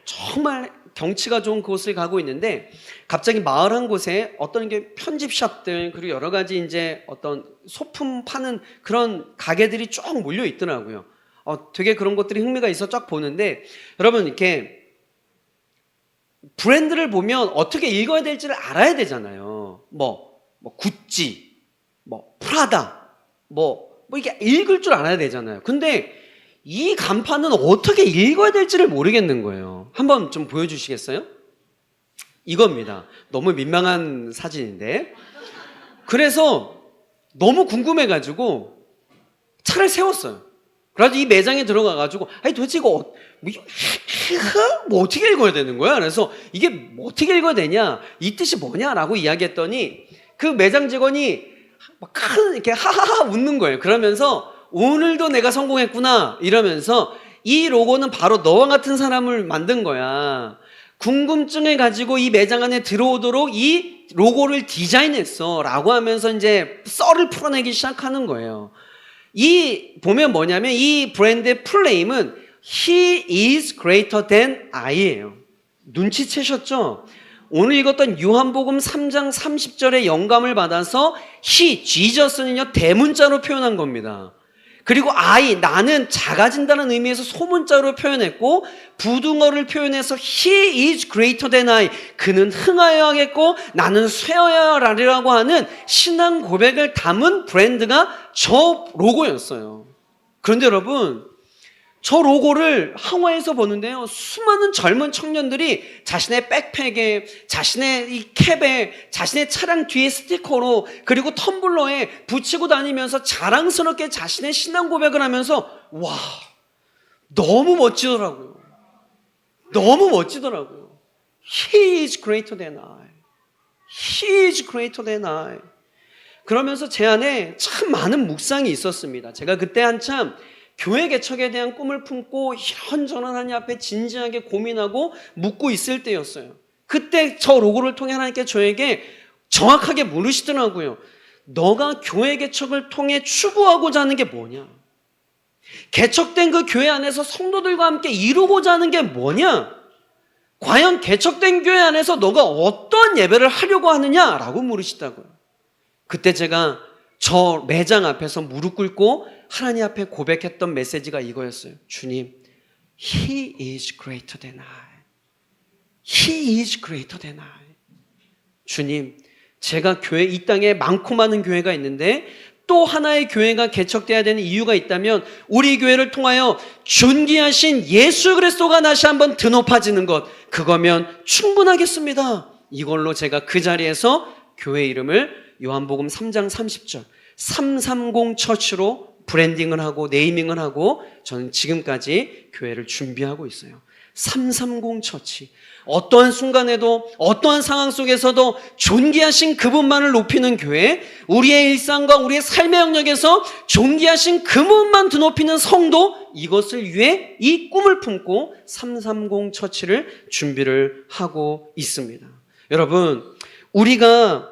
정말 경치가 좋은 곳을 가고 있는데 갑자기 마을 한 곳에 어떤 게 편집샵들 그리고 여러 가지 이제 어떤 소품 파는 그런 가게들이 쭉 몰려 있더라고요. 되게 그런 것들이 흥미가 있어 쫙 보는데 여러분 이렇게 브랜드를 보면 어떻게 읽어야 될지를 알아야 되잖아요. 구찌, 프라다, 이게 읽을 줄 알아야 되잖아요. 근데 이 간판은 어떻게 읽어야 될지를 모르겠는 거예요. 한번 좀 보여주시겠어요? 이겁니다. 너무 민망한 사진인데. 그래서 너무 궁금해가지고 차를 세웠어요. 그래서 이 매장에 들어가가지고, 도대체 이거, 어떻게 읽어야 되는 거야? 그래서 이게 어떻게 읽어야 되냐? 이 뜻이 뭐냐라고 이야기했더니 그 매장 직원이 이렇게 하하하 웃는 거예요. 그러면서 오늘도 내가 성공했구나 이러면서 이 로고는 바로 너와 같은 사람을 만든 거야. 궁금증을 가지고 이 매장 안에 들어오도록 이 로고를 디자인했어 라고 하면서 이제 썰을 풀어내기 시작하는 거예요. 보면 뭐냐면 이 브랜드의 플레임은 He is greater than I예요. 눈치채셨죠? 오늘 읽었던 요한복음 3장 30절의 영감을 받아서 He, Jesus는요 대문자로 표현한 겁니다. 그리고 I, 나는 작아진다는 의미에서 소문자로 표현했고 부등어를 표현해서 He is greater than I, 그는 흥하여야 하겠고 나는 쇠어야 하리라고 하는 신앙 고백을 담은 브랜드가 저 로고였어요. 그런데 여러분 저 로고를 항화에서 보는데요, 수많은 젊은 청년들이 자신의 백팩에, 자신의 이 캡에, 자신의 차량 뒤에 스티커로 그리고 텀블러에 붙이고 다니면서 자랑스럽게 자신의 신앙 고백을 하면서 와, 너무 멋지더라고요. 너무 멋지더라고요. He is greater than I. He is greater than I. 그러면서 제 안에 참 많은 묵상이 있었습니다. 제가 그때 한참 교회 개척에 대한 꿈을 품고 이런저런 하나님 앞에 진지하게 고민하고 묻고 있을 때였어요. 그때 저 로고를 통해 하나님께 저에게 정확하게 물으시더라고요. 너가 교회 개척을 통해 추구하고자 하는 게 뭐냐? 개척된 그 교회 안에서 성도들과 함께 이루고자 하는 게 뭐냐? 과연 개척된 교회 안에서 너가 어떠한 예배를 하려고 하느냐라고 물으시다고요. 그때 제가 저 매장 앞에서 무릎 꿇고 하나님 앞에 고백했던 메시지가 이거였어요. 주님, He is greater than I. He is greater than I. 주님, 제가 이 땅에 많고 많은 교회가 있는데 또 하나의 교회가 개척돼야 되는 이유가 있다면 우리 교회를 통하여 존귀하신 예수 그리스도가 다시 한번 드높아지는 것, 그거면 충분하겠습니다. 이걸로 제가 그 자리에서 교회 이름을 요한복음 3장 30절 330 처치로 브랜딩을 하고 네이밍을 하고 저는 지금까지 교회를 준비하고 있어요. 330 처치. 어떠한 순간에도 어떠한 상황 속에서도 존귀하신 그분만을 높이는 교회, 우리의 일상과 우리의 삶의 영역에서 존귀하신 그분만 드높이는 성도, 이것을 위해 이 꿈을 품고 330 처치를 준비를 하고 있습니다. 여러분, 우리가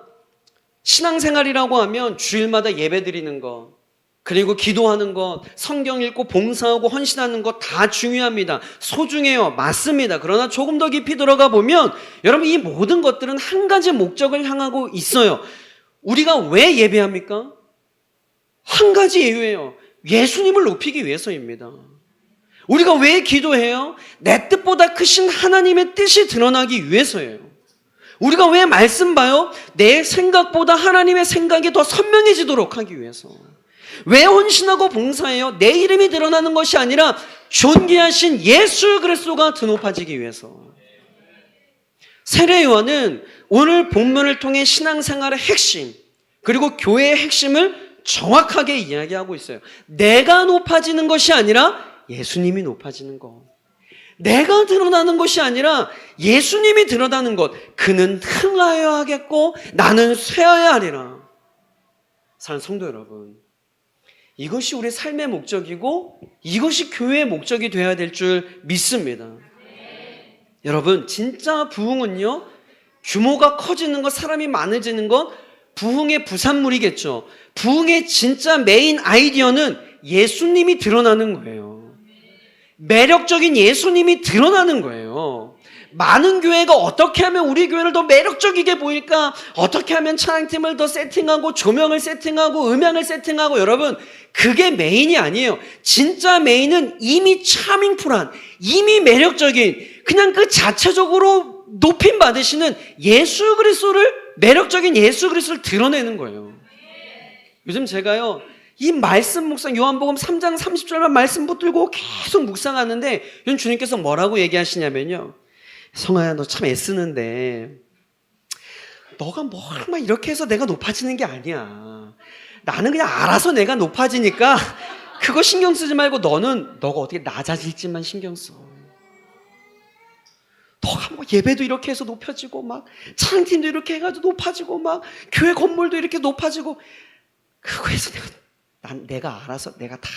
신앙생활이라고 하면 주일마다 예배 드리는 것, 그리고 기도하는 것, 성경 읽고 봉사하고 헌신하는 것 다 중요합니다. 소중해요. 맞습니다. 그러나 조금 더 깊이 들어가 보면 여러분 이 모든 것들은 한 가지 목적을 향하고 있어요. 우리가 왜 예배합니까? 한 가지 이유예요. 예수님을 높이기 위해서입니다. 우리가 왜 기도해요? 내 뜻보다 크신 하나님의 뜻이 드러나기 위해서예요. 우리가 왜 말씀 봐요? 내 생각보다 하나님의 생각이 더 선명해지도록 하기 위해서. 왜 헌신하고 봉사해요? 내 이름이 드러나는 것이 아니라 존귀하신 예수 그리스도가 드높아지기 위해서. 세례 요한은 오늘 본문을 통해 신앙생활의 핵심, 그리고 교회의 핵심을 정확하게 이야기하고 있어요. 내가 높아지는 것이 아니라 예수님이 높아지는 것. 내가 드러나는 것이 아니라 예수님이 드러나는 것. 그는 흥하여야 하겠고 나는 쇠어야 하리라. 사랑하는 성도 여러분, 이것이 우리 삶의 목적이고 이것이 교회의 목적이 되어야 될 줄 믿습니다. 여러분, 진짜 부흥은요, 규모가 커지는 것, 사람이 많아지는 것, 부흥의 부산물이겠죠. 부흥의 진짜 메인 아이디어는 예수님이 드러나는 거예요. 매력적인 예수님이 드러나는 거예요. 많은 교회가 어떻게 하면 우리 교회를 더 매력적이게 보일까? 어떻게 하면 찬양팀을 더 세팅하고 조명을 세팅하고 음향을 세팅하고, 여러분 그게 메인이 아니에요. 진짜 메인은 이미 차밍풀한, 이미 매력적인, 그냥 그 자체적으로 높임 받으시는 예수 그리스도를, 매력적인 예수 그리스도를 드러내는 거예요. 요즘 제가요 이 말씀 묵상, 요한복음 3장 30절만 말씀 붙들고 계속 묵상하는데, 요즘 주님께서 뭐라고 얘기하시냐면요, 성아야 너 참 애쓰는데 너가 막 이렇게 해서 내가 높아지는 게 아니야. 나는 그냥 알아서 내가 높아지니까 그거 신경 쓰지 말고 너가 어떻게 낮아질지만 신경 써. 너가 뭐 예배도 이렇게 해서 높아지고, 막 찬양팀도 이렇게 해가지고 높아지고, 막 교회 건물도 이렇게 높아지고, 그거에서 내가 알아서, 내가 다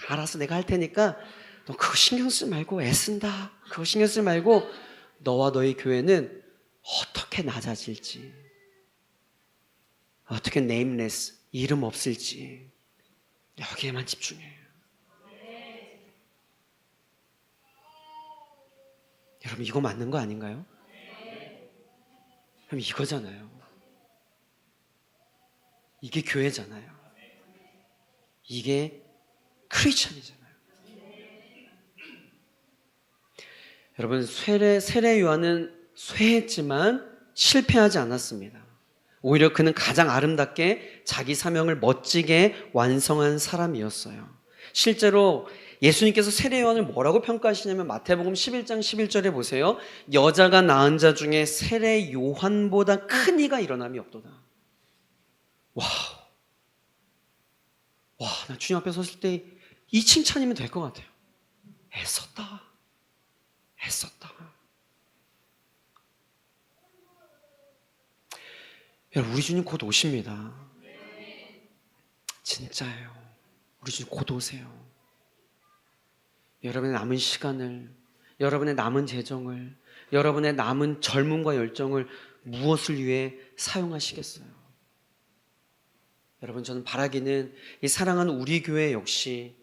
알아서 내가 할 테니까 너 그거 신경 쓰지 말고 애쓴다. 그거 신경 쓰지 말고 너와 너희 교회는 어떻게 낮아질지, 어떻게 네임레스, 이름 없을지, 여기에만 집중해요. 여러분 이거 맞는 거 아닌가요? 그럼 이거잖아요. 이게 교회잖아요. 이게 크리스천이잖아요. 여러분 세례 요한은 쇠했지만 실패하지 않았습니다. 오히려 그는 가장 아름답게 자기 사명을 멋지게 완성한 사람이었어요. 실제로 예수님께서 세례 요한을 뭐라고 평가하시냐면, 마태복음 11장 11절에 보세요. 여자가 낳은 자 중에 세례 요한보다 큰 이가 일어남이 없도다. 나 주님 앞에 섰을 때 이 칭찬이면 될 것 같아요. 애썼다. 여러분 우리 주님 곧 오십니다. 진짜예요. 우리 주님 곧 오세요. 여러분의 남은 시간을, 여러분의 남은 재정을, 여러분의 남은 젊음과 열정을 무엇을 위해 사용하시겠어요? 여러분 저는 바라기는 이 사랑하는 우리 교회 역시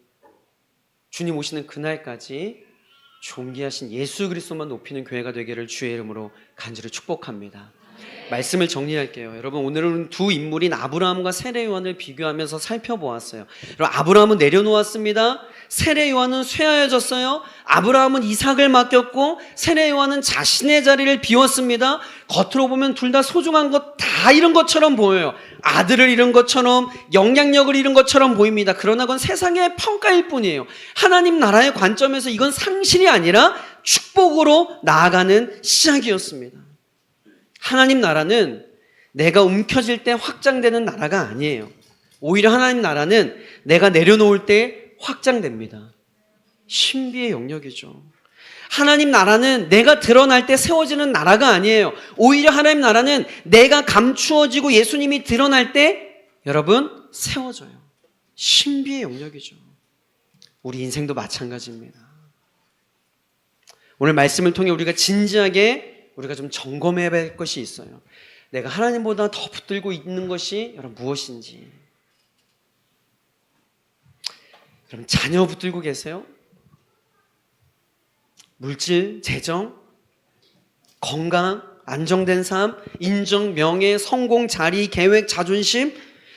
주님 오시는 그날까지 존귀하신 예수 그리스도만 높이는 교회가 되기를 주의 이름으로 간절히 축복합니다. 말씀을 정리할게요. 여러분 오늘은 두 인물인 아브라함과 세례 요한을 비교하면서 살펴보았어요. 여러분 아브라함은 내려놓았습니다. 세례 요한은 쇠하여졌어요. 아브라함은 이삭을 맡겼고 세례 요한은 자신의 자리를 비웠습니다. 겉으로 보면 둘 다 소중한 것 다 잃은 것처럼 보여요. 아들을 잃은 것처럼, 영향력을 잃은 것처럼 보입니다. 그러나 그건 세상의 평가일 뿐이에요. 하나님 나라의 관점에서 이건 상실이 아니라 축복으로 나아가는 시작이었습니다. 하나님 나라는 내가 움켜질 때 확장되는 나라가 아니에요. 오히려 하나님 나라는 내가 내려놓을 때 확장됩니다. 신비의 영역이죠. 하나님 나라는 내가 드러날 때 세워지는 나라가 아니에요. 오히려 하나님 나라는 내가 감추어지고 예수님이 드러날 때 여러분 세워져요. 신비의 영역이죠. 우리 인생도 마찬가지입니다. 오늘 말씀을 통해 우리가 진지하게 우리가 좀 점검해야 할 것이 있어요. 내가 하나님보다 더 붙들고 있는 것이 여러분 무엇인지. 여러분 자녀 붙들고 계세요? 물질, 재정, 건강, 안정된 삶, 인정, 명예, 성공, 자리, 계획, 자존심,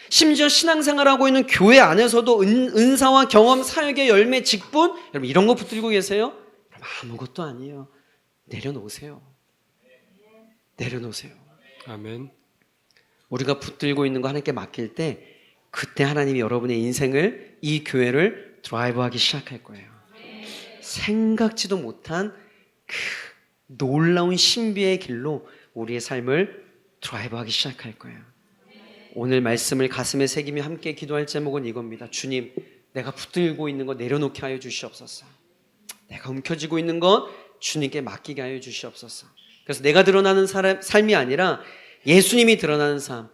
심지어 신앙생활하고 있는 교회 안에서도 은사와 경험, 사역의 열매, 직분, 여러분 이런 거 붙들고 계세요? 여러분 아무것도 아니에요. 내려놓으세요.
아멘.
우리가 붙들고 있는 거 하나님께 맡길 때 그때 하나님이 여러분의 인생을, 이 교회를 드라이브하기 시작할 거예요. 생각지도 못한 그 놀라운 신비의 길로 우리의 삶을 드라이브하기 시작할 거예요. 오늘 말씀을 가슴에 새기며 함께 기도할 제목은 이겁니다. 주님, 내가 붙들고 있는 것 내려놓게 하여 주시옵소서. 내가 움켜쥐고 있는 것 주님께 맡기게 하여 주시옵소서. 그래서 내가 드러나는 삶이 아니라 예수님이 드러나는 삶,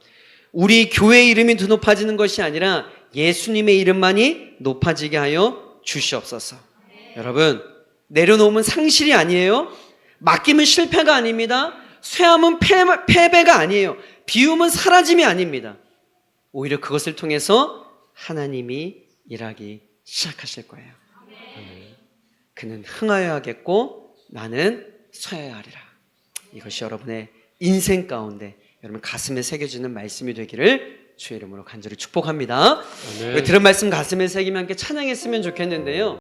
우리 교회의 이름이 더 높아지는 것이 아니라 예수님의 이름만이 높아지게 하여 주시옵소서. 여러분 내려놓으면 상실이 아니에요. 맡기면 실패가 아닙니다. 쇠함은 패배가 아니에요. 비움은 사라짐이 아닙니다. 오히려 그것을 통해서 하나님이 일하기 시작하실 거예요. 그는 흥하여 하겠고 나는 서야 하리라. 이것이 여러분의 인생 가운데 여러분 가슴에 새겨지는 말씀이 되기를 주의 이름으로 간절히 축복합니다.
아멘.
들은 말씀 가슴에 새기면 함께 찬양했으면 좋겠는데요.